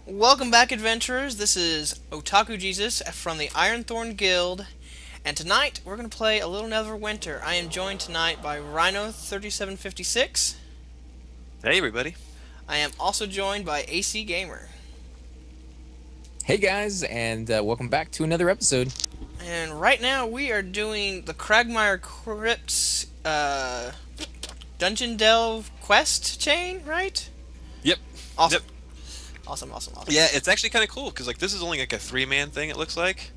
Welcome back, adventurers. This is Otaku Jesus from the Ironthorn Guild, and tonight we're going to play a little Neverwinter. I am joined tonight by Rhino3756. Hey everybody. I am also joined by AC Gamer. Hey guys, and welcome back to another episode. And right now we are doing the Cragmire Crypts Dungeon Delve quest chain, right? Yep. Yep. Awesome. Awesome. Yeah, it's actually kind of cool because this is only like a three-man thing. It looks like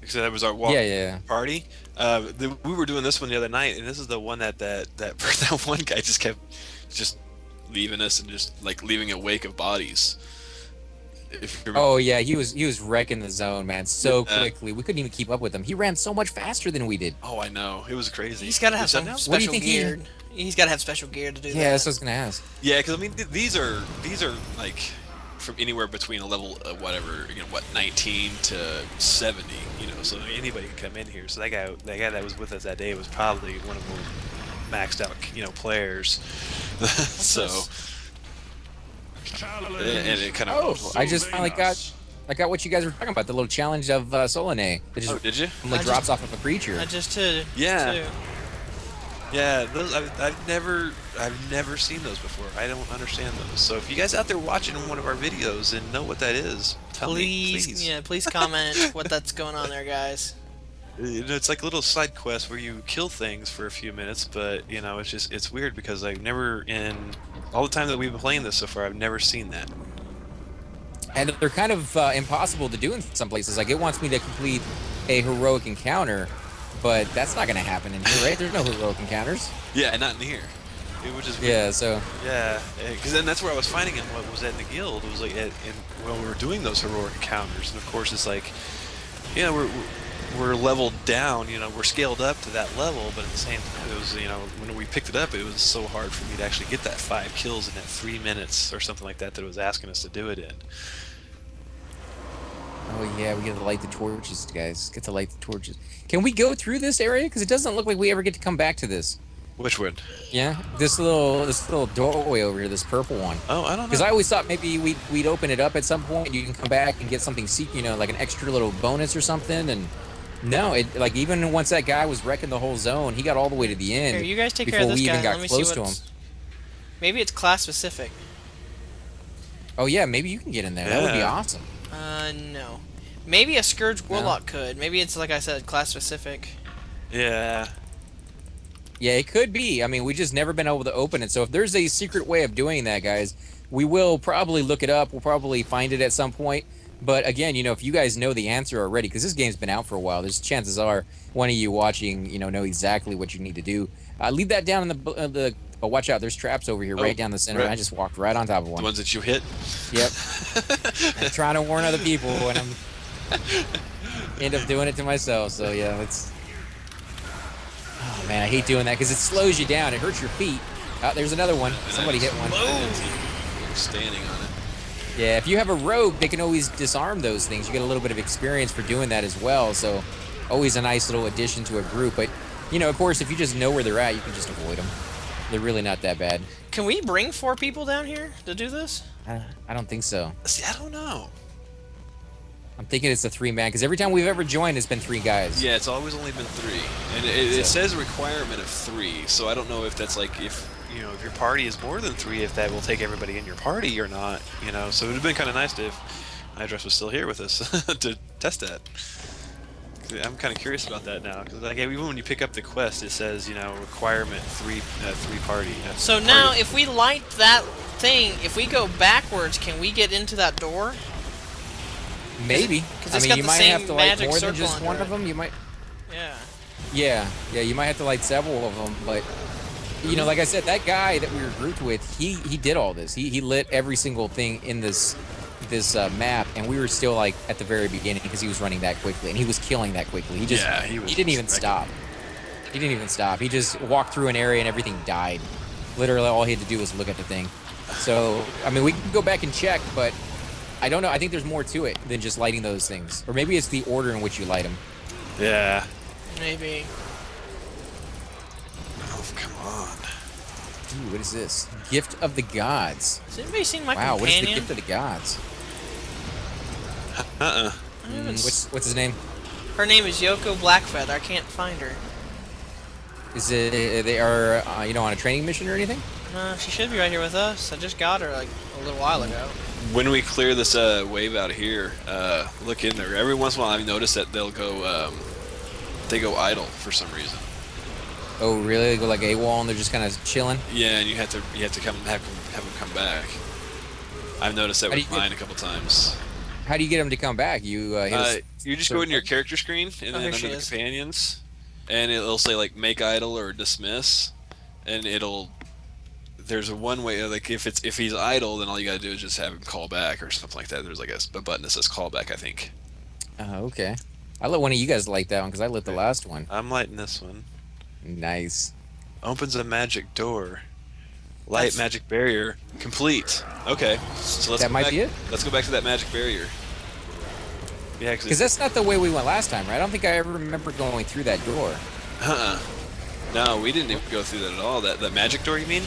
because that was our Yeah, yeah. party. We were doing this one the other night, and this is the one that one guy just kept just leaving us and just like leaving a wake of bodies. If you remember. Oh yeah, he was wrecking the zone, man, so Yeah. quickly. We couldn't even keep up with him. He ran so much faster than we did. Oh, I know. It was crazy. He's got to have Is that some now? What do you special think gear. He's got to have special gear to do Yeah, that's that. what I was gonna ask. Yeah, because I mean these are like from anywhere between a level of whatever, 19 to 70, so anybody can come in here. So that guy that was with us that day was probably one of the maxed out, players. So and it kind Oh, of. I just finally got what you guys were talking about, the little challenge of Solanae. That just Oh, did you? only I drops just- off of a creature. I just did. Yeah. Too. Yeah, those I've never seen those before. I don't understand those. So if you guys out there watching one of our videos and know what that is, tell me, Please, please. yeah, please comment what that's going on there, guys. It's like a little side quest where you kill things for a few minutes, but it's weird because I've never in all the time that we've been playing this so far, I've never seen that. And they're kind of impossible to do in some places. Like, it wants me to complete a heroic encounter, but that's not gonna happen in here, right? There's no heroic encounters. Yeah, and not in here. Which is weird. Yeah, so Yeah, because then that's where I was finding him. What was at in the guild? It was like when we were doing those heroic encounters, and of course it's like, we're leveled down. We're scaled up to that level, but at the same time, it was when we picked it up, it was so hard for me to actually get that 5 kills in that 3 minutes or something like that it was asking us to do it in. oh yeah, we get to light the torches, guys. Get to light the torches. Can we go through this area? Because it doesn't look like we ever get to come back to this. Which one? Yeah, this little doorway over here, this purple one. Oh, I don't Because know. I always thought maybe we'd open it up at some point. And you can come back and get something, like an extra little bonus or something. And no, it like even once that guy was wrecking the whole zone, he got all the way to the Here, end you guys take care before of this we guy. even got Let me see close to him. what's. Maybe it's class specific. Oh yeah, maybe you can get in there. That would be Yeah. awesome. No. Maybe a Scourge No? Warlock could. Maybe it's like I said, class specific. Yeah. Yeah, it could be. I mean, we just never been able to open it. So if there's a secret way of doing that, guys, we will probably look it up. We'll probably find it at some point. But again, if you guys know the answer already, because this game's been out for a while, there's chances are one of you watching, know exactly what you need to do. Leave that down in the. Oh, watch out! There's traps over here, right down the center. right. I just walked right on top of The one. ones that you hit. Yep. I'm trying to warn other people, and I'm end up doing it to myself. So yeah, let's. Oh man, I hate doing that because it slows you down. It hurts your feet. Oh, there's another one. Somebody hit one. Boom! Standing on it. Yeah, if you have a rogue, they can always disarm those things. You get a little bit of experience for doing that as well. So, always a nice little addition to a group. But, of course, if you just know where they're at, you can just avoid them. They're really not that bad. Can we bring 4 people down here to do this? I don't think so. See, I don't know. I'm thinking it's a 3-man because every time we've ever joined, it's been 3 guys. Yeah, it's always only been 3, and it So- says a requirement of 3. So I don't know if that's like if your party is more than 3, if that will take everybody in your party or not. So it would have been kind of nice if Idris was still here with us to test that. I'm kind of curious about that now because even when you pick up the quest, it says requirement 3 party. So now, if we light that thing, if we go backwards, can we get into that door? Maybe. 'Cause I it's mean, got you the might same have to light magic more than circle just under one it. of them. You might. Yeah. Yeah, you might have to light several of them, but like I said, that guy that we were grouped with, he did all this. He lit every single thing in this map, and we were still like at the very beginning because he was running that quickly and he was killing that quickly. He didn't even stop. He didn't even stop. He just walked through an area and everything died. Literally, all he had to do was look at the thing. So, I mean, we can go back and check, but I don't know. I think there's more to it than just lighting those things, or maybe it's the order in which you light them. Yeah. Maybe. Oh, come on. Ooh, what is this? Gift of the Gods. Has anybody seen my Wow, what is the companion? Gift of the Gods? Uh-uh. I haven't What's his name? Her name is Yoko Blackfeather. I can't find her. Is it they are on a training mission or anything? She should be right here with us. I just got her like a little while ago. When we clear this wave out here, look in there. Every once in a while, I've noticed that they'll go, they go idle for some reason. Oh, really? They go like AWOL and they're just kind of chilling? Yeah, and you have to come have them come back. I've noticed that with mine a couple times. How do you get them to come back? You you just go into your character screen and then here under she the is. companions, and it'll say like make idle or dismiss, and there's a one way like if he's idle, then all you gotta do is just have him call back or something like that. There's like a button that says call back, I think. Oh, okay. I let one of you guys light that one because I lit the last one. I'm lighting this one. Nice. Opens a magic door. Light magic barrier complete. Okay, so let's That go might back, be it? Let's go back to that magic barrier. Yeah, Because that's not the way we went last time, right? I don't think I ever remember going through that door. No, we didn't even go through that at all. That magic door, you mean?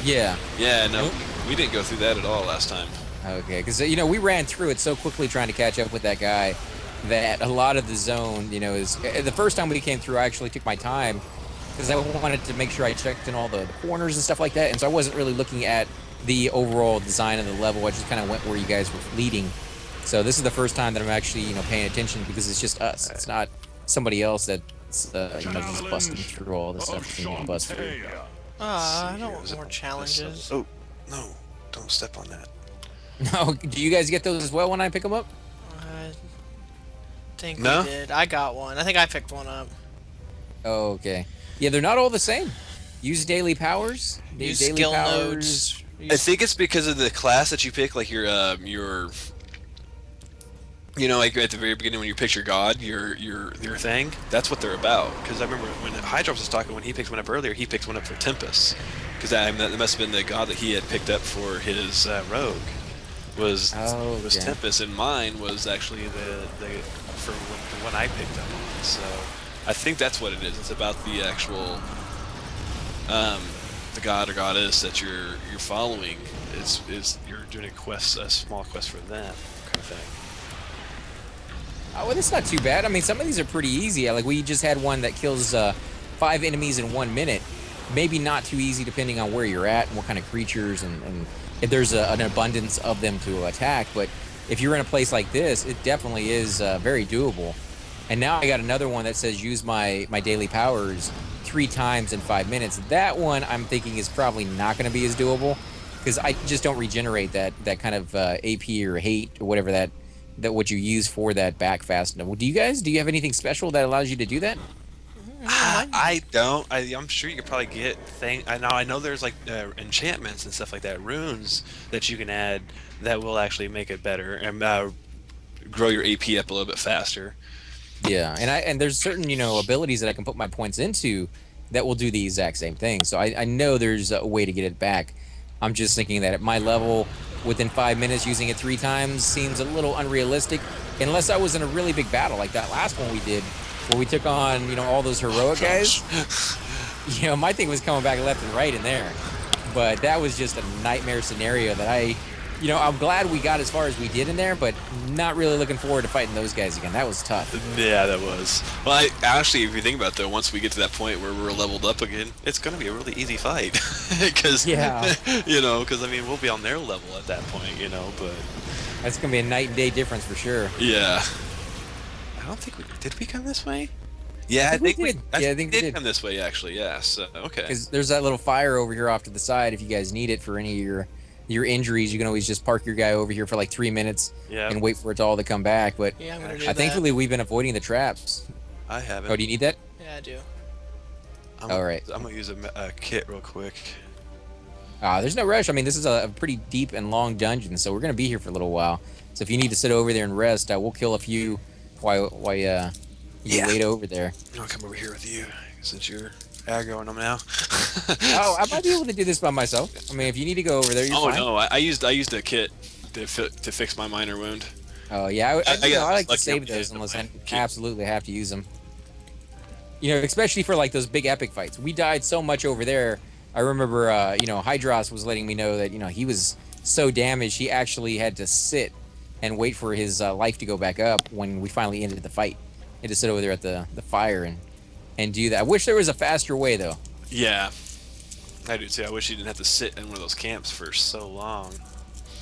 Yeah. Yeah, no, we didn't go through that at all last time. Okay, because we ran through it so quickly trying to catch up with that guy that a lot of the zone, is the first time we came through. I actually took my time because I wanted to make sure I checked in all the corners and stuff like that, and so I wasn't really looking at the overall design of the level. I just kind of went where you guys were leading. So this is the first time that I'm actually paying attention because it's just us. It's not somebody else that's just busting through all the stuff we want to bust through. I don't want more challenges. Oh, no, don't step on that. No, do you guys get those as well when I pick them up? I think No? we did. I got one. I think I picked one up. Oh, okay. Yeah, they're not all the same. Use daily powers. Use daily skill powers. nodes. I think it's because of the class that you pick, like your like at the very beginning when you pick your god, your thing. That's what they're about. Because I remember when Hydrops was talking, when he picked one up earlier, he picked one up for Tempest. Because that must have been the god that he had picked up for his rogue. Was Tempest, and mine was actually the one I picked up on. So I think that's what it is. It's about the actual the god or goddess that you're following. Is you're doing a small quest for them kind of thing. Oh, well, that's not too bad. I mean, some of these are pretty easy. Like, we just had one that kills 5 enemies in 1 minute. Maybe not too easy depending on where you're at and what kind of creatures and if there's an abundance of them to attack. But if you're in a place like this, it definitely is very doable. And now I got another one that says use my daily powers 3 times in 5 minutes. That one I'm thinking is probably not going to be as doable because I just don't regenerate that kind of AP or hate or whatever that what you use for that back fast enough. Do you have anything special that allows you to do that? I don't. I'm sure you could probably get I know there's like enchantments and stuff like that, runes that you can add that will actually make it better and grow your AP up a little bit faster. Yeah, and there's certain abilities that I can put my points into that will do the exact same thing. So I know there's a way to get it back. I'm just thinking that at my level, within 5 minutes, using it 3 times seems a little unrealistic, unless I was in a really big battle like that last one we did, where we took on all those heroic guys. My thing was coming back left and right in there, but that was just a nightmare scenario that I'm glad we got as far as we did in there, but not really looking forward to fighting those guys again. That was tough. Yeah, that was. Well, actually, if you think about it, though, once we get to that point where we're leveled up again, it's going to be a really easy fight. Because, because, we'll be on their level at that point, but... That's going to be a night and day difference for sure. Yeah. I don't think did we come this way? Yeah, I think we did come this way, actually, yeah, so, okay. Because there's that little fire over here off to the side if you guys need it for any of your injuries. You can always just park your guy over here for like 3 minutes and wait for it all to come back. But yeah, I'm gonna do that. Thankfully, we've been avoiding the traps. I haven't. Oh, do you need that? Yeah, I do. All right. I'm gonna use a kit real quick. There's no rush. This is a pretty deep and long dungeon, so we're gonna be here for a little while. So if you need to sit over there and rest, we'll kill a few while you wait over there. I'll come over here with you since you're aggroing them now. I might be able to do this by myself. If you need to go over there, you're fine. No, I used a kit to fix my minor wound. Oh yeah, I like to save lucky those unless I absolutely have to use them. Especially for like those big epic fights. We died so much over there. I remember, Hydros was letting me know that he was so damaged he actually had to sit and wait for his life to go back up when we finally ended the fight. And to sit over there at the fire and do that. I wish there was a faster way though. Yeah, I do too. I wish you didn't have to sit in one of those camps for so long.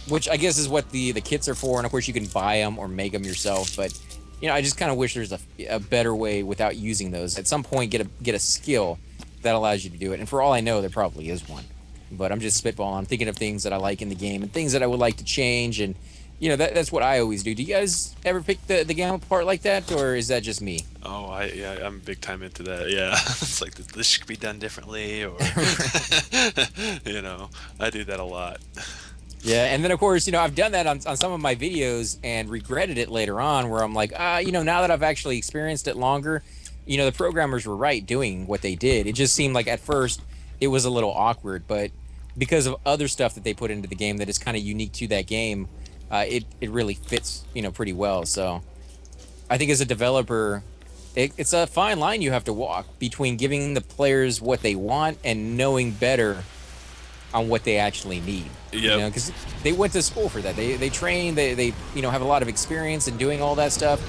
Which I guess is what the kits are for, and of course you can buy them or make them yourself. But I just kind of wish there's a better way without using those. At some point, get a skill that allows you to do it. And for all I know, there probably is one. But I'm just spitballing. I'm thinking of things that I like in the game and things that I would like to change. And that's what I always do. Do you guys ever pick the game apart like that, or is that just me? Oh, I'm big time into that. Yeah, it's like this could be done differently, or I do that a lot. Yeah, and then of course, I've done that on some of my videos and regretted it later on where I'm like, now that I've actually experienced it longer, the programmers were right doing what they did. It just seemed like at first it was a little awkward, but because of other stuff that they put into the game that is kind of unique to that game, it really fits, pretty well. So I think as a developer, it's a fine line you have to walk between giving the players what they want and knowing better on what they actually need. Yeah. Because they went to school for that. They train. They have a lot of experience in doing all that stuff.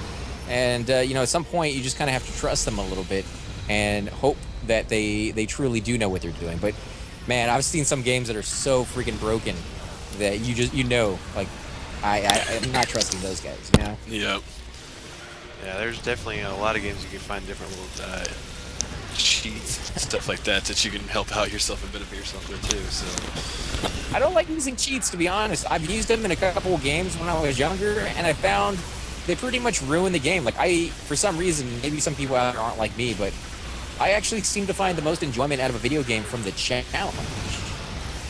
And at some point you just kind of have to trust them a little bit and hope that they truly do know what they're doing. But man, I've seen some games that are so freaking broken that you just like I'm not trusting those guys. Yep. Yeah, there's definitely a lot of games you can find different little cheats, stuff like that you can help out yourself and benefit yourself with too. So I don't like using cheats, to be honest. I've used them in a couple of games when I was younger, and I found they pretty much ruin the game. Like for some reason, maybe some people out there aren't like me, but I actually seem to find the most enjoyment out of a video game from the challenge.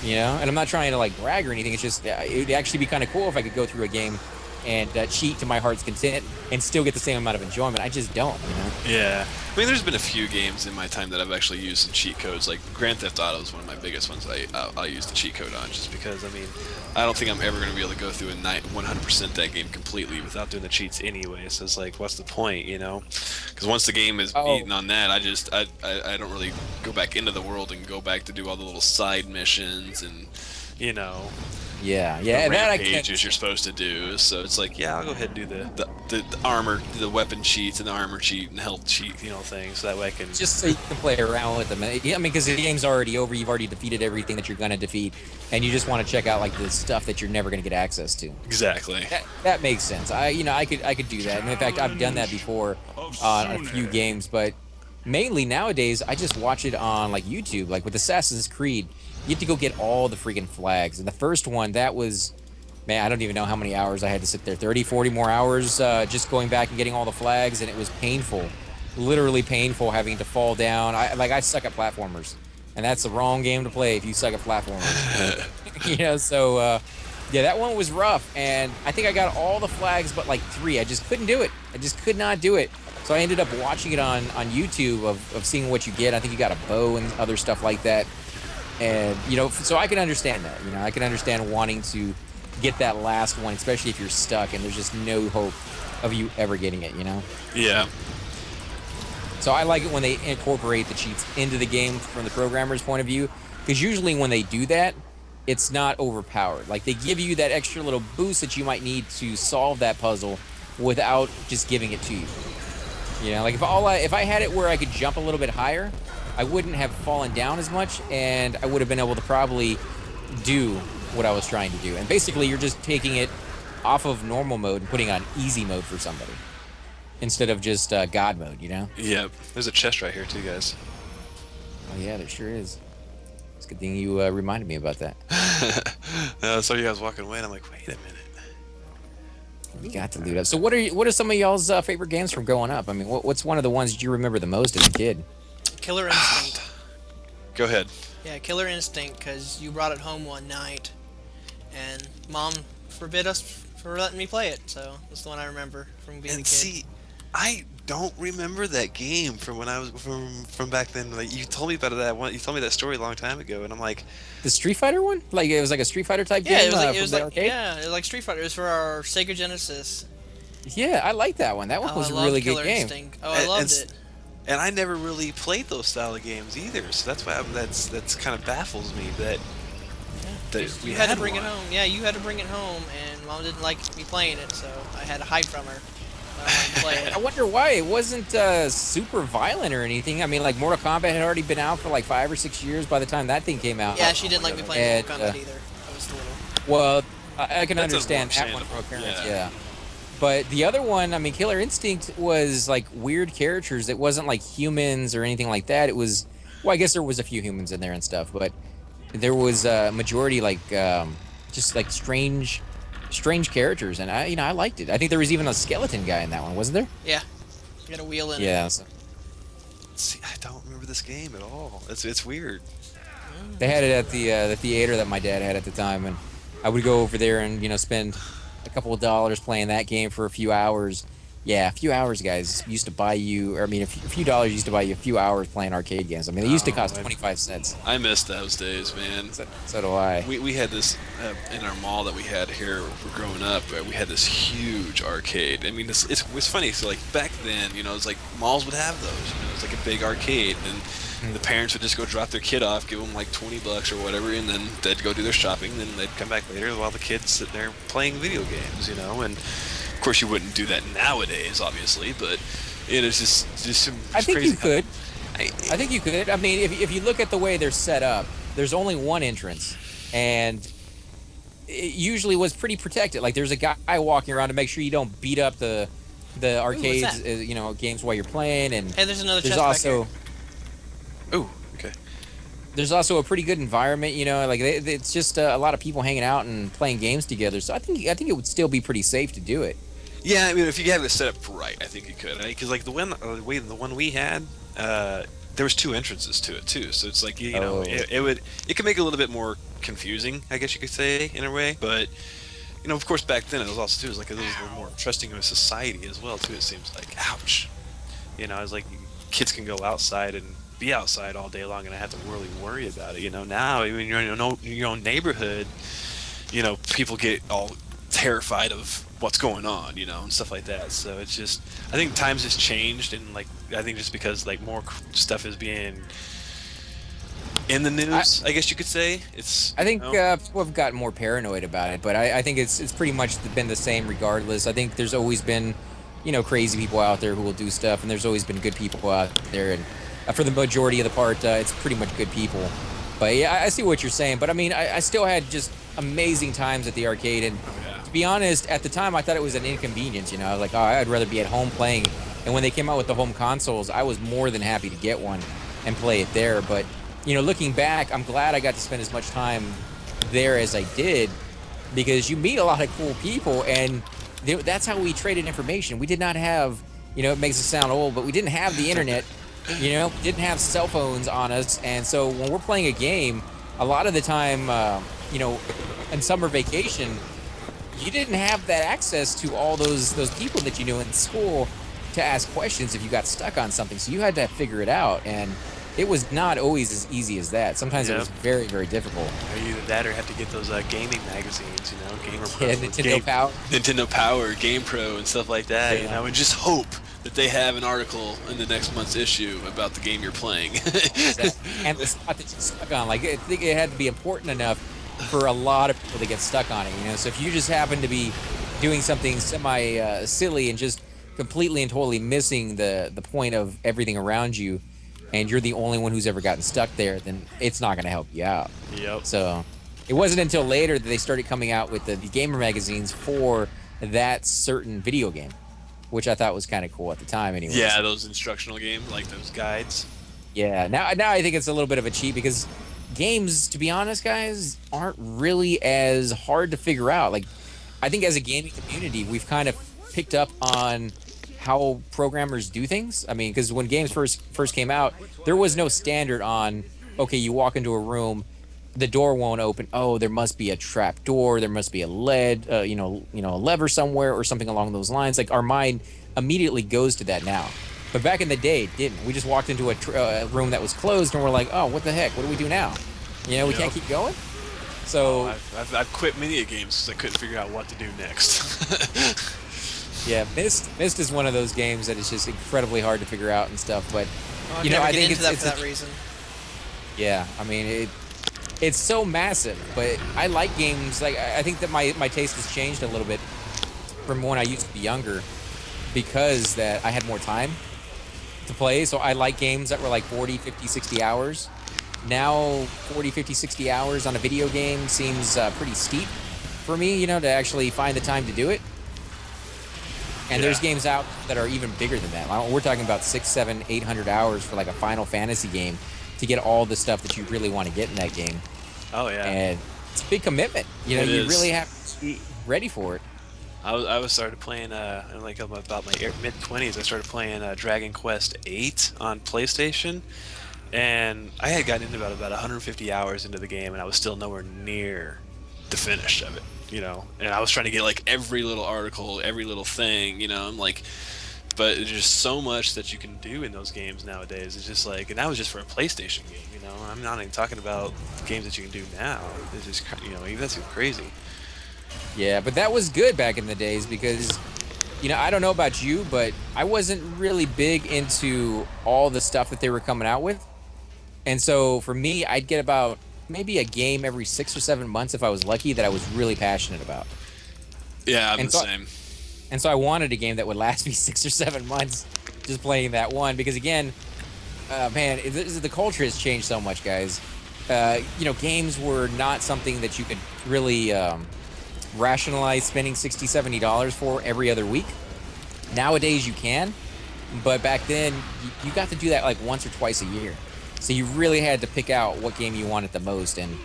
And I'm not trying to like brag or anything. It's just it'd actually be kind of cool if I could go through a game and cheat to my heart's content and still get the same amount of enjoyment. I just don't. yeah, I mean, there's been a few games in my time that I've actually used some cheat codes. Like Grand Theft Auto is one of my biggest ones. I'll use the cheat code on just because. I mean, I don't think I'm ever going to be able to go through and 100% that game completely without doing the cheats anyway. So it's like, what's the point, Because once the game is beaten on that, I don't really go back into the world and go back to do all the little side missions and Yeah, the and that I rampages can't. you're supposed to do. So it's like, yeah, I'll go ahead and do the armor, the weapon cheats and the armor cheat and health cheat, things. So that way I can Just so you can play around with them. Yeah, I mean, because the game's already over. You've already defeated everything that you're going to defeat, and you just want to check out like the stuff that you're never going to get access to. exactly. That makes sense. I could do that. And in fact, I've done that before on a few games, but mainly nowadays I just watch it on like YouTube. Like with Assassin's Creed, you have to go get all the freaking flags. And the first one, that was, man, I don't even know how many hours I had to sit there. 30, 40 more hours just going back and getting all the flags, and it was painful. Literally painful having to fall down. I suck at platformers, and that's the wrong game to play if you suck at platformers. So yeah, that one was rough, and I think I got all the flags but like 3. I just couldn't do it. I just could not do it. So I ended up watching it on YouTube of seeing what you get. I think you got a bow and other stuff like that. And, so I can understand that. I can understand wanting to get that last one, especially if you're stuck and there's just no hope of you ever getting it, Yeah. So I like it when they incorporate the cheats into the game from the programmer's point of view, because usually when they do that, it's not overpowered. Like they give you that extra little boost that you might need to solve that puzzle without just giving it to you. Like if I had it where I could jump a little bit higher, I wouldn't have fallen down as much, and I would have been able to probably do what I was trying to do. And basically, you're just taking it off of normal mode and putting on easy mode for somebody instead of just God mode, Yep. There's a chest right here too, guys. Oh, yeah, there sure is. It's a good thing you reminded me about that. I saw you guys walking away, and I'm like, wait a minute. We got to loot up. So what are some of y'all's favorite games from growing up? I mean, what's one of the ones that you remember the most as a kid? Killer Instinct. Go ahead. Yeah, Killer Instinct, because you brought it home one night, and Mom forbid us for letting me play it. So that's the one I remember from being a kid. See, I don't remember that game from when I was from back then. Like you told me about that one. You told me that story a long time ago, and I'm like, the Street Fighter one? Like it was like a Street Fighter type Yeah, game. it was like Street Fighter. It was for our Sega Genesis. Yeah, I like that one. That one was a really good game. Instinct. Oh, I loved it. And I never really played those style of games either, so that's why that's kind of baffles me that You had to bring it home. Yeah, you had to bring it home, and mom didn't like me playing it, so I had to hide from her. I wanted to play I it. wonder why it wasn't super violent or anything. I mean, like Mortal Kombat had already been out for like 5 or 6 years by the time that thing came out. Yeah, she didn't like me playing And, Mortal Kombat either. I was little. well, I can That's understand that one understandable. from parents. Yeah. Yeah. But the other one, I mean, Killer Instinct was like weird characters. It wasn't like humans or anything like that. It was, well, I guess there was a few humans in there and stuff, but there was a majority like just like strange characters, and I liked it. I think there was even a skeleton guy in that one, wasn't there? Yeah, you got a wheel in it. Yeah. So See, I don't remember this game at all. It's weird. they had it at the theater that my dad had at the time, and I would go over there and spend a couple of dollars playing that game for a few hours. Yeah, a few hours, guys, used to buy you, or I mean, a few dollars used to buy you a few hours playing arcade games. I mean, they used to cost 25 cents. I missed those days, man. So do I. We had this in our mall that we had here growing up. We had this huge arcade. I mean, it was funny. So like back then, it was like malls would have those. It was like a big arcade, and the parents would just go drop their kid off, give them like $20 or whatever, and then they'd go do their shopping. Then they'd come back later while the kids sit there playing video games, and. Of course, you wouldn't do that nowadays, obviously, but it is just some. I think crazy you could. I I think you could. I mean, if you look at the way they're set up, there's only one entrance, and it usually was pretty protected. Like there's a guy walking around to make sure you don't beat up the arcades, that? games while you're playing. And Hey, there's another there's chest also back Oh, okay. there's also a pretty good environment. Like it's just a lot of people hanging out and playing games together. So I think it would still be pretty safe to do it. Yeah, I mean, if you have it set up right, I think you could. Because like the one we had, there was two entrances to it too. So it's like Oh. it could make it a little bit more confusing, I guess you could say in a way. But of course, back then it was also too. It was like it was a little more trusting of a society as well too. It seems like, ouch. It's like kids can go outside and be outside all day long and I have to really worry about it. Now when you're in your own neighborhood, people get all terrified of what's going on, and stuff like that. So it's just, I think times has changed, and like I think just because like more stuff is being in the news, I guess you could say. I think people have gotten more paranoid about it, but I think it's pretty much been the same regardless. I think there's always been, crazy people out there who will do stuff, and there's always been good people out there, and for the majority of the part, it's pretty much good people. But yeah, I see what you're saying. But I mean, I still had just amazing times at the arcade, and to be honest, at the time, I thought it was an inconvenience. I was like, oh, I'd rather be at home playing. And when they came out with the home consoles, I was more than happy to get one and play it there. But looking back, I'm glad I got to spend as much time there as I did, because you meet a lot of cool people, and that's how we traded information. We did not have, it makes it sound old, but we didn't have the internet. Didn't have cell phones on us, and so when we're playing a game, a lot of the time, in summer vacation, you didn't have that access to all those people that you knew in school to ask questions if you got stuck on something. So you had to figure it out, and it was not always as easy as that. Sometimes it was very, very difficult. Or either that, or have to get those gaming magazines, Gamer Pro, Yeah, Nintendo Power, Game Pro, and stuff like that. Yeah. And just hope that they have an article in the next month's issue about the game you're playing. And the spot that you stuck on, like I think it had to be important enough for a lot of people to get stuck on it. So if you just happen to be doing something semi silly and just completely and totally missing the point of everything around you, and you're the only one who's ever gotten stuck there, then it's not going to help you out. Yep. So it wasn't until later that they started coming out with the gamer magazines for that certain video game, which I thought was kind of cool at the time anyway. Yeah, those instructional games, like those guides. Yeah, now I think it's a little bit of a cheat, because games, to be honest, guys, aren't really as hard to figure out. Like, I think as a gaming community, we've kind of picked up on how programmers do things. I mean, because when games first came out, there was no standard on, okay, you walk into a room, the door won't open. Oh, there must be a trap door. There must be a lead, a lever somewhere or something along those lines. Like, our mind immediately goes to that now. But back in the day, it didn't. We just walked into a room that was closed, and we're like, oh, what the heck? What do we do now? We can't keep going? So... I've quit many a games because I couldn't figure out what to do next. Yeah, Myst is one of those games that is just incredibly hard to figure out and stuff. But Well, I I think into that it's for that reason. Yeah, I mean, it's so massive. But I like games like I think that my taste has changed a little bit from when I used to be younger because that I had more time to play. So I like games that were like 40, 50, 60 hours. Now 40, 50, 60 hours on a video game seems pretty steep for me, to actually find the time to do it. And there's Yeah. games out that are even bigger than that. We're talking about 6, 7, 800 hours for like a Final Fantasy game to get all the stuff that you really want to get in that game. Oh yeah. And it's a big commitment. You It you is. really have to be ready for it. I was started playing like about my mid 20s. I started playing Dragon Quest 8 on PlayStation, and I had gotten into about 150 hours into the game, and I was still nowhere near the finish of it. And I was trying to get like every little article, every little thing. I'm like, but there's just so much that you can do in those games nowadays. It's just like, and that was just for a PlayStation game. I'm not even talking about games that you can do now. It's just even that's crazy. Yeah, but that was good back in the days because, I don't know about you, but I wasn't really big into all the stuff that they were coming out with. And so for me, I'd get about maybe a game every 6 or 7 months if I was lucky that I was really passionate about. Yeah, I'm And the so, same. and so I wanted a game that would last me 6 or 7 months just playing that one because again, man, the culture has changed so much, guys. Games were not something that you could really rationalize spending $60, $70 for every other week. Nowadays you can, but back then you got to do that like once or twice a year. So you really had to pick out what game you wanted the most, and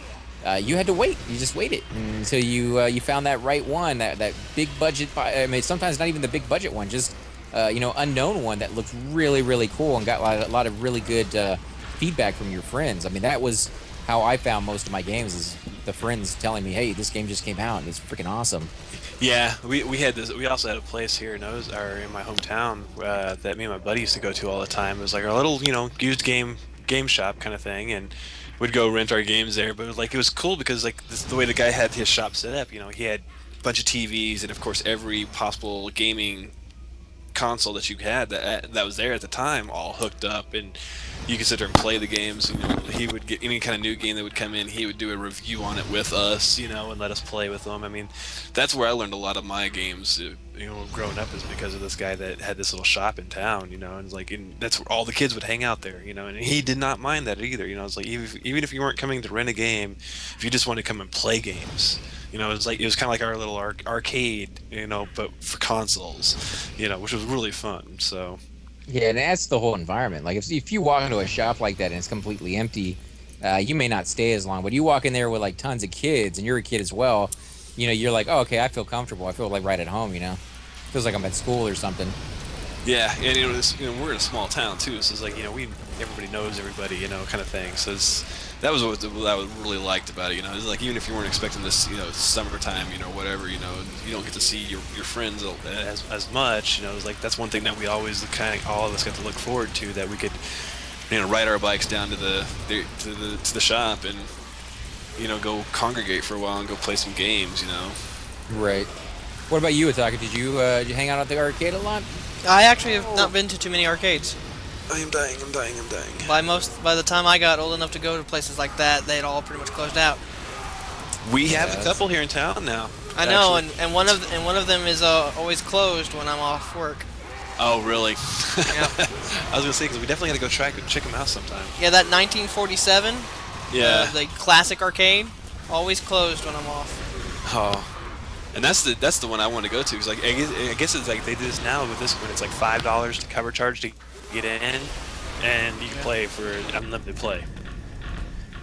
you had to wait. You just waited until you found that right one, that big budget. I mean, sometimes not even the big budget one, just unknown one that looked really really cool and got a lot of really good feedback from your friends. I mean, that was how I found most of my games is the friends telling me, "Hey, this game just came out and it's freaking awesome." Yeah, we had this. We also had a place here in my hometown that me and my buddy used to go to all the time. It was like our little used game shop kind of thing, and we'd go rent our games there. But it was cool because the way the guy had his shop set up, he had a bunch of TVs and of course every possible gaming console that you had that was there at the time all hooked up, and you could sit there and play the games. He would get any kind of new game that would come in, he would do a review on it with us, and let us play with them. I mean, that's where I learned a lot of my games, growing up, is because of this guy that had this little shop in town, and that's where all the kids would hang out there, and he did not mind that either. It's like even if you weren't coming to rent a game, if you just wanted to come and play games, it was kind of like our little arcade, but for consoles, which was really fun. So Yeah, and that's the whole environment. Like if you walk into a shop like that and it's completely empty, you may not stay as long. But you walk in there with like tons of kids, and you're a kid as well. You're like, oh, okay, I feel comfortable. I feel like right at home. Feels like I'm at school or something. yeah, and we're in a small town too, so it's like everybody knows everybody, kind of thing. So that was what I really liked about it. It's like even if you weren't expecting this, summertime, whatever, you don't get to see your friends as much. It's like that's one thing that we always all of us got to look forward to, that we could ride our bikes down to the shop and go congregate for a while and go play some games. Right. What about you, Ataka? Did you hang out at the arcade a lot? I actually have not been to too many arcades. I am dying. I'm dying. By the time I got old enough to go to places like that, they had all pretty much closed out. We have Yeah, a couple here in town now. I know, actually. and one of them is always closed when I'm off work. Oh, really? Yeah. I was gonna say, because we definitely got to go check them out sometime. Yeah, that 1947, Yeah. the classic arcade, always closed when I'm off. Oh. And that's the one I want to go to. Cause I guess it's like they do this now with this one. It's like $5 to cover charge to get in, and you can play for unlimited play.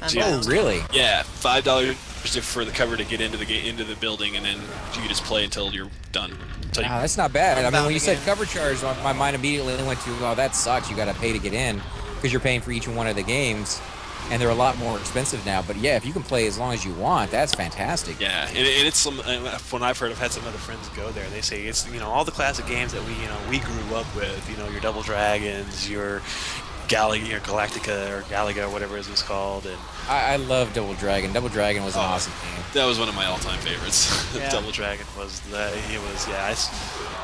And, Yeah. Oh, really? Yeah, $5 for the cover to get into the building, and then you can just play until you're done. Until Wow, that's not bad. I mean, Bound when you said again. cover charge, my mind immediately went to, oh, that sucks. You got to pay to get in because you're paying for each one of the games, and they're a lot more expensive now. But yeah, if you can play as long as you want, that's fantastic. Yeah, and it's some. When I've heard, I've had some other friends go there. They say it's all the classic games that we grew up with. Your Double Dragons, your Galactica or Galaga, whatever it was called, and I love Double Dragon. Double Dragon was an awesome game. that was one of my all-time favorites. Yeah. Double Dragon was that. It was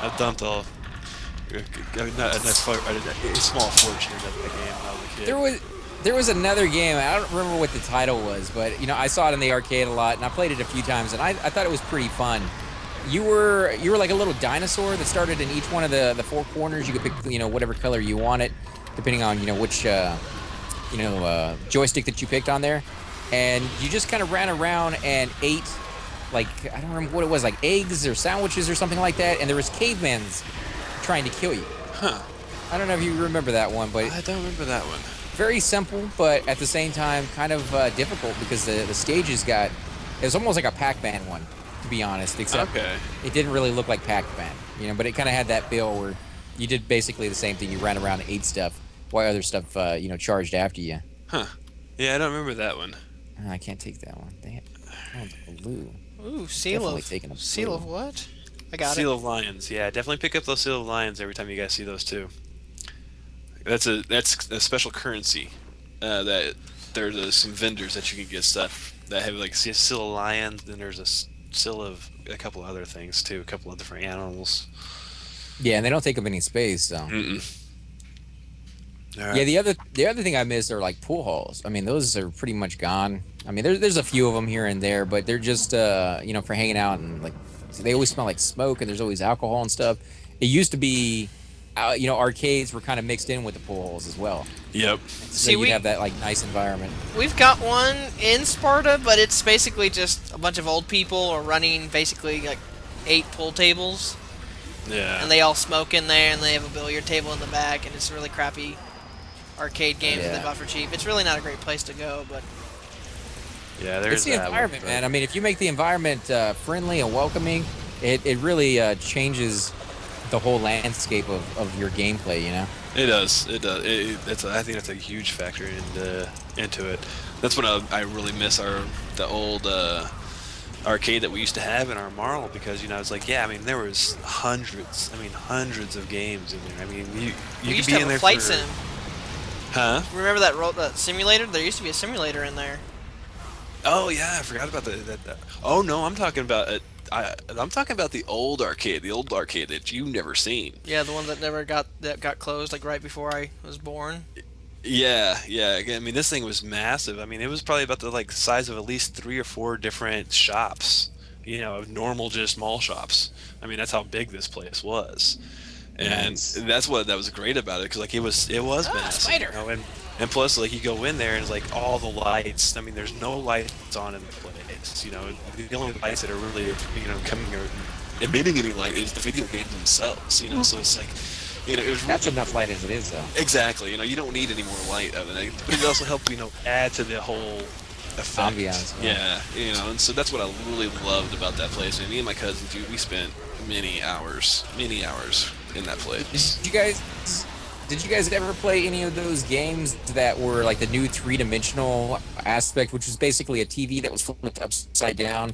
I dumped a small fortune in that game when I was a kid. There was another game. I don't remember what the title was, but I saw it in the arcade a lot, and I played it a few times, and I thought it was pretty fun. You were like a little dinosaur that started in each one of the four corners. You could pick whatever color you wanted, depending on which joystick that you picked on there, and you just kind of ran around and ate, like, I don't remember what it was, like eggs or sandwiches or something like that, and there was cavemans trying to kill you. Huh. I don't know if you remember that one, but I don't remember that one. very simple, but at the same time kind of difficult because the stages it was almost like a Pac-Man one, to be honest, except it didn't really look like Pac-Man, but it kind of had that feel where you did basically the same thing. You ran around and ate stuff while other stuff, charged after you. Huh. Yeah, I don't remember that one. I can't take that one. Damn. That one's blue. Ooh, seal of what? I got Seal of Lions. Yeah, definitely pick up those Seal of Lions every time you guys see those too. That's a special currency. That there's some vendors that you can get stuff that have like Seal of Lions. Then there's a seal of a couple other things too, a couple of different animals. Yeah, and they don't take up any space, so. Right. Yeah, the other thing I miss are like pool halls. I mean, those are pretty much gone. I mean, there's a few of them here and there, but they're just for hanging out, and like they always smell like smoke, and there's always alcohol and stuff. It used to be, arcades were kind of mixed in with the pool halls as well. Yep. So you have that like nice environment. We've got one in Sparta, but it's basically just a bunch of old people are running basically like 8 pool tables. Yeah. And they all smoke in there, and they have a billiard table in the back, and it's really crappy arcade games that they bought for cheap. It's really not a great place to go, but yeah, there's it's the environment, man. I mean, if you make the environment friendly and welcoming, it really changes the whole landscape of your gameplay. It does. It does. I think that's a huge factor into it. That's what I really miss the old arcade that we used to have in our Marl, because it's like, yeah, I mean, there was hundreds of games in there. I mean, you could be in there flight for sim. Huh? Remember that simulator? There used to be a simulator in there. Oh yeah, I forgot about that. Oh no, I'm talking about I'm talking about the old arcade that you've never seen. Yeah, the one that got closed like right before I was born. Yeah. I mean, this thing was massive. I mean, it was probably about the size of at least 3 or 4 different shops. Of normal, just mall shops. I mean, that's how big this place was. And that's what that was great about it, because it was massive. Spider. And plus, you go in there and it's all the lights. I mean, there's no lights on in the place. The only lights that are really coming or emitting any light is the video games themselves. So it's it was that's enough light as it is, though. Exactly. You don't need any more light of it, but it also helps add to the whole effect. Ambiance. Yeah. And so that's what I really loved about that place. I mean, me and my cousins, we spent many hours in that place. Did you guys ever play any of those games that were like the new 3-dimensional aspect, which was basically a TV that was flipped upside down,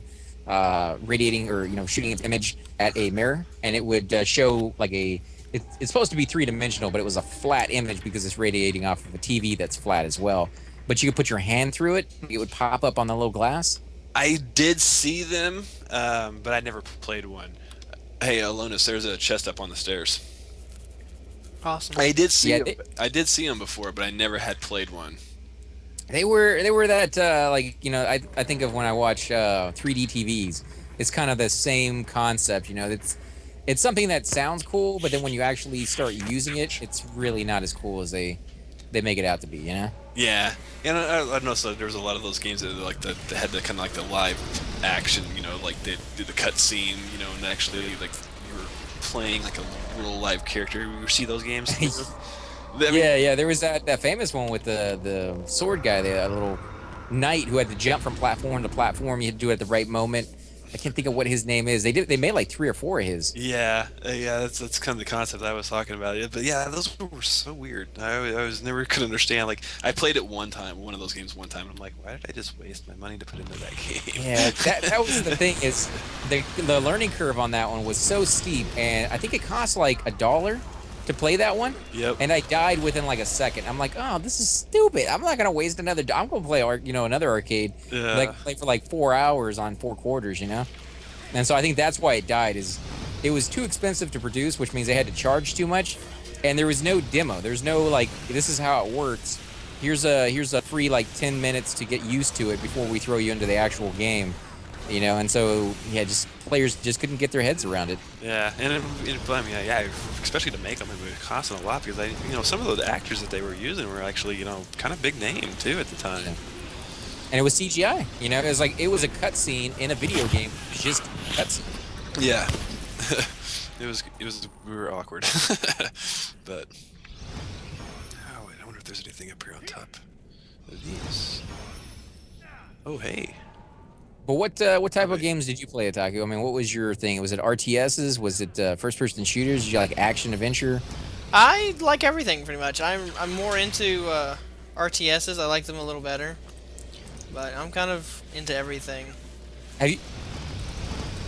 radiating or shooting its image at a mirror, and it would show it's supposed to be 3-dimensional, but it was a flat image because it's radiating off of a TV that's flat as well. But you could put your hand through it; it would pop up on the little glass. I did see them, but I never played one. Hey, Alonis, there's a chest up on the stairs. Awesome. I did see them before, but I never had played one. They were that I think of when I watch 3D TVs. It's kind of the same concept, It's something that sounds cool, but then when you actually start using it, it's really not as cool as they make it out to be, Yeah, and I noticed that there was a lot of those games that they had the kind of the live action, they do the cut scene, and actually you were playing a real live character. You see those games? Yeah. There was that famous one with the sword guy, that little knight who had to jump from platform to platform. You had to do it at the right moment. I can't think of what his name is. They made 3 or 4 of his. Yeah. That's kind of the concept I was talking about. But yeah, those were so weird. I was never could understand. I played it one of those games one time, and I'm like, why did I just waste my money to put into that game? Yeah, that was the thing, is the learning curve on that one was so steep, and I think it cost $1 to play that one. Yep. And I died within a second. I'm like, oh, this is stupid. I'm not gonna waste another. I'm gonna play another arcade. Yeah. Play for 4 hours on 4 quarters, And so I think that's why it died. Is it was too expensive to produce, which means they had to charge too much, and there was no demo. There's no this is how it works. here's a free like 10 minutes to get used to it before we throw you into the actual game, and so yeah, just players just couldn't get their heads around it. Yeah, and I mean, yeah, especially to make them, it would cost a lot because some of the actors that they were using were actually, kind of big name too at the time. Yeah. And it was CGI. It was like it was a cutscene in a video game. It was just cutscene. Yeah, it was we were awkward, but oh wait, I wonder if there's anything up here on top of these. Oh hey. But what type of games did you play, Otaku? I mean, what was your thing? Was it RTSs? Was it first-person shooters? Did you like action adventure? I like everything pretty much. I'm more into RTSs. I like them a little better, but I'm kind of into everything. Have you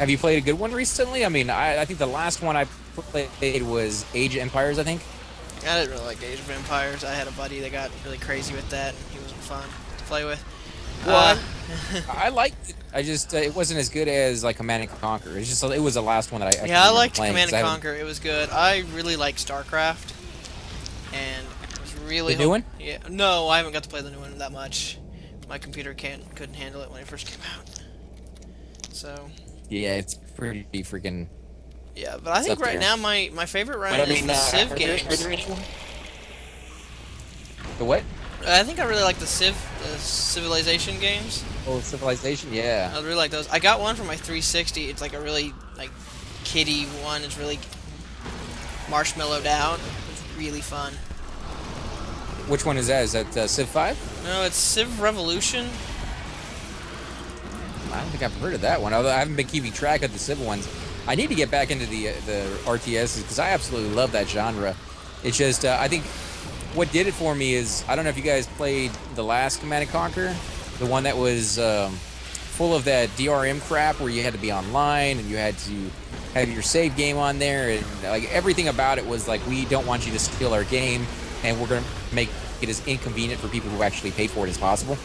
have you played a good one recently? I mean, I think the last one I played was Age of Empires, I think. I didn't really like Age of Empires. I had a buddy that got really crazy with that, and he wasn't fun to play with. Well, I liked it. I just it wasn't as good as like Command and Conquer. It was the last one that I Yeah, I liked playing, Command 'cause I and haven't- Conquer. It was good. I really liked StarCraft, and I was really The new one? Yeah, no, I haven't got to play the new one that much. My computer couldn't handle it when it first came out. So Yeah, it's pretty freaking. yeah, but I It's think up right there. now my favorite right But I now is mean, the are Civ there games. anyone? The what? I think I really like the Civilization games. Oh, Civilization. Yeah. I really like those. I got one for my 360. It's like a really like kiddie one. It's really marshmallowed out. It's really fun. Which one is that? Is that Civ 5? No, it's Civ Revolution. I don't think I've heard of that one. Although I haven't been keeping track of the Civ ones. I need to get back into the RTSs because I absolutely love that genre. It's just I think what did it for me is I don't know if you guys played the last Command and Conquer, the one that was full of that DRM crap where you had to be online and you had to have your save game on there, and like everything about it was like, we don't want you to steal our game, and we're going to make it as inconvenient for people who actually pay for it as possible.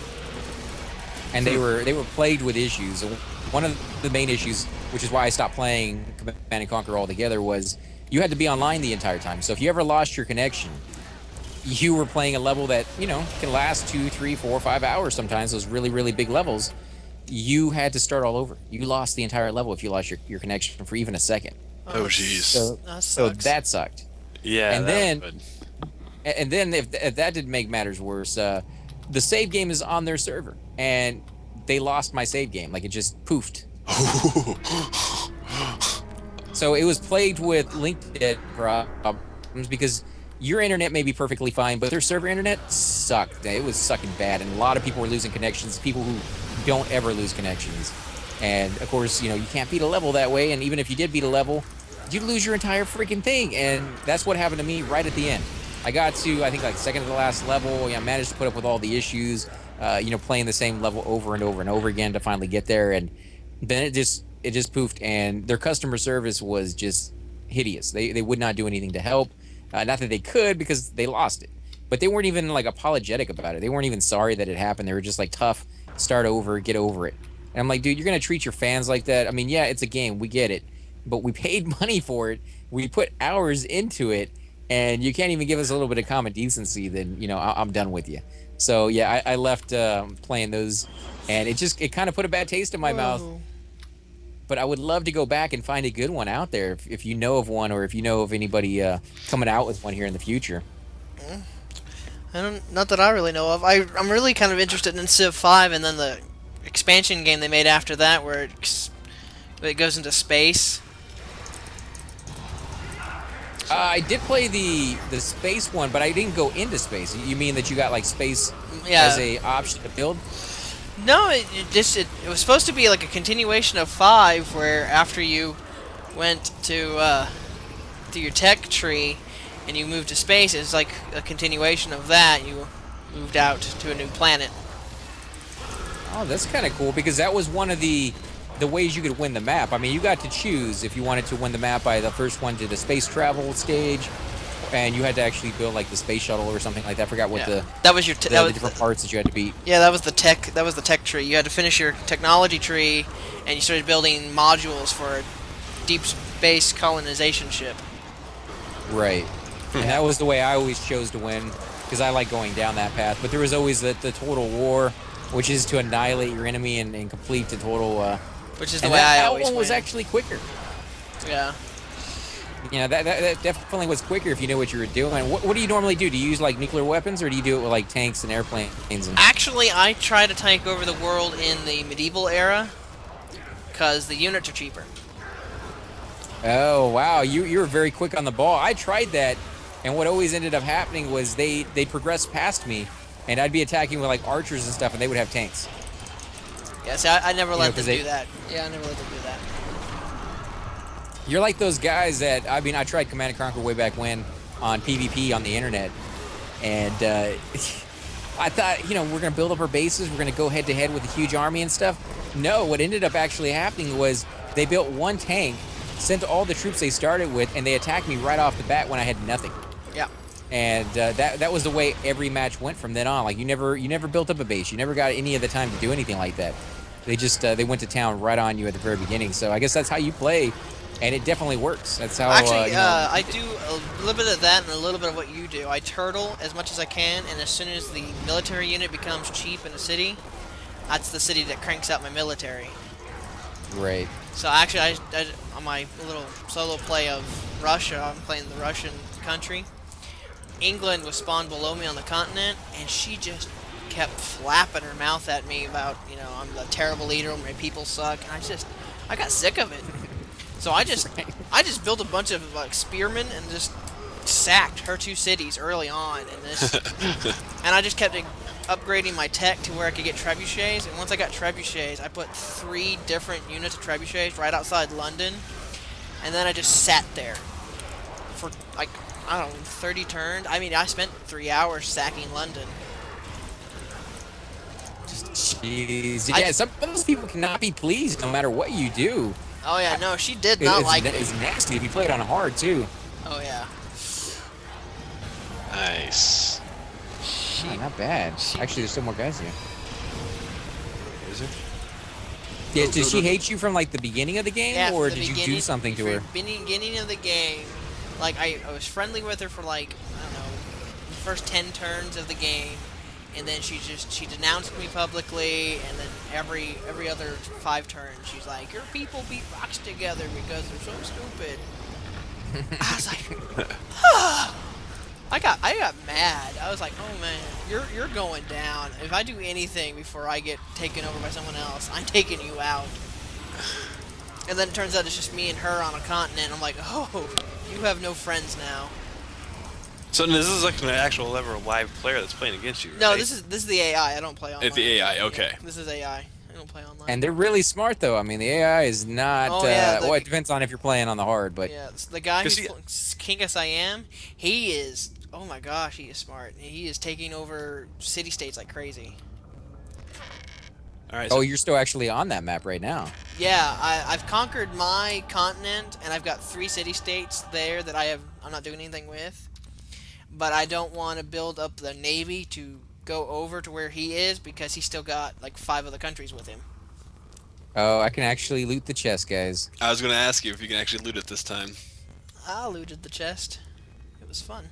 And they were plagued with issues. One of the main issues, which is why I stopped playing Command and Conquer altogether, was you had to be online the entire time. So if you ever lost your connection, you were playing a level that can last 2, 3, 4, 5 hours sometimes. Those really, really big levels, you had to start all over. You lost the entire level if you lost your connection for even a second. Oh jeez. So That so sucks. that sucked. Yeah. And that then- would- And then if that didn't make matters worse, the save game is on their server, and they lost my save game. Like, it just poofed. So it was plagued with link dead problems because your internet may be perfectly fine, but their server internet sucked. It was sucking bad, and a lot of people were losing connections, people who don't ever lose connections. And of course, you can't beat a level that way, and even if you did beat a level, you'd lose your entire freaking thing. And that's what happened to me right at the end. I got to, I think, like second to the last level. I managed to put up with all the issues, playing the same level over and over and over again to finally get there. And then it just poofed, and their customer service was just hideous. They would not do anything to help. Not that they could, because they lost it, but they weren't even like apologetic about it. They weren't even sorry that it happened. They were just like, tough, start over, get over it. And I'm like, dude, you're gonna treat your fans like that? I mean, yeah, it's a game, we get it, but we paid money for it. We put hours into it, and you can't even give us a little bit of common decency. Then I'm done with you. So yeah, I left playing those, and it kind of put a bad taste in my mouth. Whoa. But I would love to go back and find a good one out there if you know of one, or if you know of anybody coming out with one here in the future. Not that I really know of. I'm really kind of interested in Civ 5 and then the expansion game they made after that where it goes into space. I did play the space one, but I didn't go into space. You mean that you got like space Yeah. as a option to build? No, it was supposed to be like a continuation of 5 where after you went to your tech tree and you moved to space, it's like a continuation of that. You moved out to a new planet. Oh, that's kind of cool, because that was one of the ways you could win the map. I mean, you got to choose if you wanted to win the map by the first one to the space travel stage, and you had to actually build like the space shuttle or something like that. I forgot what That was your the that was different parts that you had to beat. Yeah, that was the tech tree. You had to finish your technology tree, and you started building modules for a deep space colonization ship. Right. And that was the way I always chose to win, because I like going down that path. But there was always the total war, which is to annihilate your enemy and complete the total. Which is the And way I that always one was win. actually quicker. Yeah. You know, that definitely was quicker if you knew what you were doing. What do you normally do? Do you use like nuclear weapons, or do you do it with like tanks and airplanes? And Actually, I try to take over the world in the medieval era, because the units are cheaper. oh wow, you were very quick on the ball. I tried that, and what always ended up happening was they progressed past me, and I'd be attacking with like archers and stuff, and they would have tanks. Yeah, see, I never let them 'cause do that. Yeah, I never let them do that. You're like those guys that, I mean, I tried Command and Conquer way back when on PvP on the internet, and I thought, you know, we're gonna build up our bases, we're gonna go head to head with a huge army and stuff. No, what ended up actually happening was they built one tank, sent all the troops they started with, and they attacked me right off the bat when I had nothing. Yeah. And that was the way every match went from then on. Like you never built up a base, you never got any of the time to do anything like that. They just they went to town right on you at the very beginning. So I guess that's how you play. And it definitely works. That's how. Actually, you know, I do a little bit of that and a little bit of what you do. I turtle as much as I can, and as soon as the military unit becomes cheap in a city, that's the city that cranks out my military. right. So actually, I on my little solo play of Russia, I'm playing the Russian country. England was spawned below me on the continent, and she just kept flapping her mouth at me about, you know, I'm the terrible leader, my people suck, and I got sick of it. So I just built a bunch of like spearmen and just sacked her two cities early on, and I just kept upgrading my tech to where I could get trebuchets. And once I got trebuchets, I put 3 different units of trebuchets right outside London, and then I just sat there for like, I don't know, 30 turns. I mean, I spent 3 hours sacking London. Jeez. Yeah, some of those people cannot be pleased no matter what you do. Oh yeah, no, she did not like it. It's nasty if you play it on hard too. Oh yeah. Nice. Oh, not bad. Actually, there's still more guys here. Is it? Yeah, did she hate you from like the beginning of the game, Yeah, or from the did you do beginning- something to her? Beginning of the game, like I was friendly with her for like, I don't know, the first 10 turns of the game, and then she denounced me publicly, and then every other 5 turns she's like, your people beat rocks together because they're so stupid. I was like, I got mad. I was like, oh man, you're going down. If I do anything before I get taken over by someone else, I'm taking you out. And then it turns out it's just me and her on a continent. I'm like, oh, you have no friends now. So this is like an actual level live player that's playing against you, right? No, this is the AI. I don't play online. It's the AI, okay. This is AI. I don't play online. And they're really smart though. I mean, the AI is not. Oh, yeah, well, it depends on if you're playing on the hard, but yeah, the guy 'Cause who's King as I am, he is. Oh my gosh, he is smart. He is taking over city-states like crazy. All right. oh, So, you're still actually on that map right now. Yeah, I've conquered my continent, and I've got 3 city-states there that I'm not doing anything with. But I don't want to build up the navy to go over to where he is because he's still got like 5 other countries with him. Oh, I can actually loot the chest, guys. I was going to ask you if you can actually loot it this time. I looted the chest. It was fun.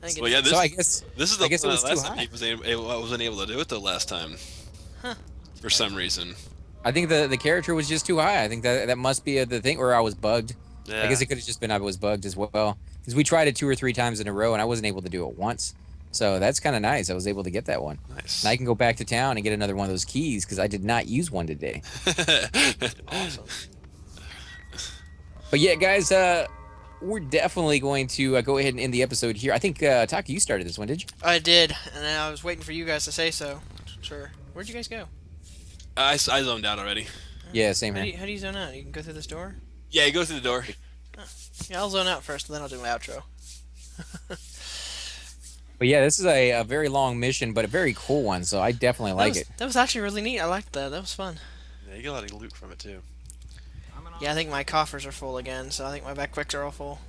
I think Well, yeah, So I guess this is the I guess it was too last time high. he wasn't able to do it the last time. Huh. For some reason. I think the character was just too high. I think that must be the thing, or I was bugged. Yeah. I guess it could have just been I was bugged as well. Because we tried it 2 or 3 times in a row, and I wasn't able to do it once. So that's kind of nice. I was able to get that one. Nice. And I can go back to town and get another one of those keys because I did not use one today. Awesome. But yeah, guys, we're definitely going to go ahead and end the episode here. I think Taka, you started this one, did you? I did, and I was waiting for you guys to say so. Sure. Where'd you guys go? I zoned out already. Yeah, same How here. do you zone out? You can go through this door? Yeah, you go through the door. Yeah, I'll zone out first, and then I'll do my outro. But yeah, this is a very long mission, but a very cool one. So I definitely like it. That was actually really neat. I liked that. That was fun. Yeah, you get a lot of loot from it too. Yeah, I think my coffers are full again, so I think my backpacks are all full.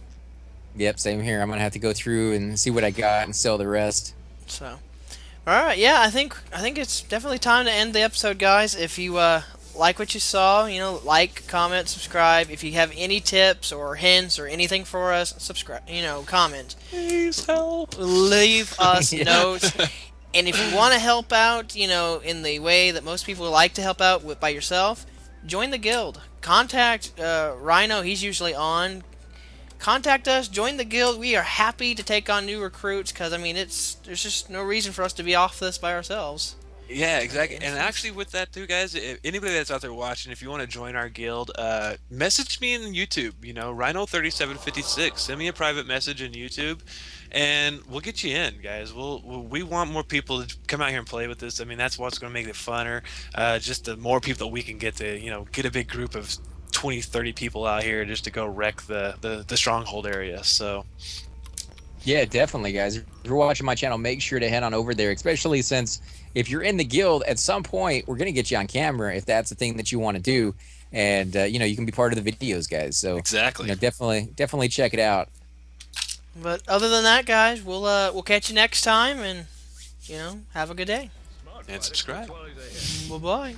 Yep, same here. I'm gonna have to go through and see what I got and sell the rest. So, all right, yeah, I think it's definitely time to end the episode, guys. If you like what you saw, like, comment, subscribe. If you have any tips or hints or anything for us, subscribe, comment. Please help. Leave us Yeah. notes. And if you want to help out, in the way that most people like to help out by yourself, join the guild. Contact Rhino, he's usually on. Contact us, join the guild. We are happy to take on new recruits because, I mean, there's just no reason for us to be off this by ourselves. Yeah, exactly. And actually, with that too, guys, if anybody that's out there watching, if you want to join our guild, message me in YouTube. Rhino3756. Send me a private message in YouTube, and we'll get you in, guys. We want more people to come out here and play with us. I mean, that's what's going to make it funner. Just the more people that we can get to, get a big group of 20, 30 people out here just to go wreck the stronghold area. So. Yeah, definitely, guys. If you're watching my channel, make sure to head on over there, especially since if you're in the guild, at some point, we're going to get you on camera if that's the thing that you want to do. And, you can be part of the videos, guys. So, Exactly. definitely check it out. But other than that, guys, we'll catch you next time, and have a good day. And subscribe. Bye bye.